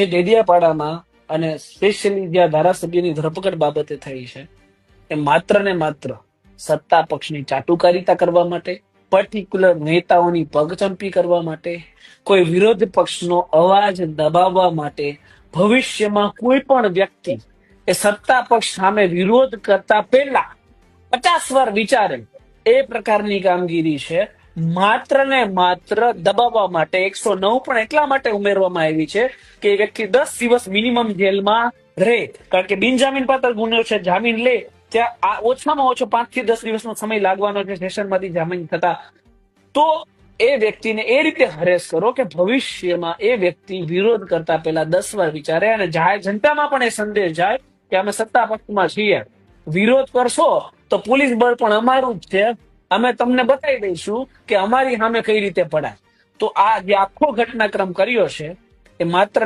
જે ડેડિયાપાડામાં અને સ્પેશિયલી જ્યાં ધારાસભ્યની ધરપકડ બાબતે થઈ છે એ માત્ર ને માત્ર સત્તા પક્ષની ચાટુકારિતા કરવા માટે, પર્ટિક્યુલર નેતાઓની પગચંપી કરવા માટે, કોઈ વિરોધ પક્ષનો અવાજ દબાવવા માટે, ભવિષ્યમાં કોઈ પણ વ્યક્તિ એ સત્તા પક્ષ સામે વિરોધ કરતા પહેલા 50 વાર વિચારે એ પ્રકારની કામગીરી છે. માત્ર ને માત્ર દબાવવા માટે 109 પણ એટલા માટે ઉમેરવામાં આવી છે કે એ વ્યક્તિ 10 દિવસ મિનિમમ જેલમાં રહે, કારણ કે બિનજામીન પાત્ર ગુનો છે. જામીન લે ત્યાં ઓછામાં ઓછો 5 થી 10 દિવસનો સમય લાગવાનો છે સેશનમાંથી જામીન થતા. તો એ વ્યક્તિને એ રીતે હરેસ કરો કે ભવિષ્યમાં એ વ્યક્તિ વિરોધ કરતા પહેલા 10 વાર વિચારે અને જાહેર જનતામાં પણ એ સંદેશ જાય કે અમે સત્તા પક્ષમાં છીએ, વિરોધ કરશો તો પોલીસ બળ પણ અમારું જ છે, અમે તમને બતાવી દઈશું કે અમારી સામે કઈ રીતે પડાય. તો આ જે આખો ઘટનાક્રમ કર્યો છે એ માત્ર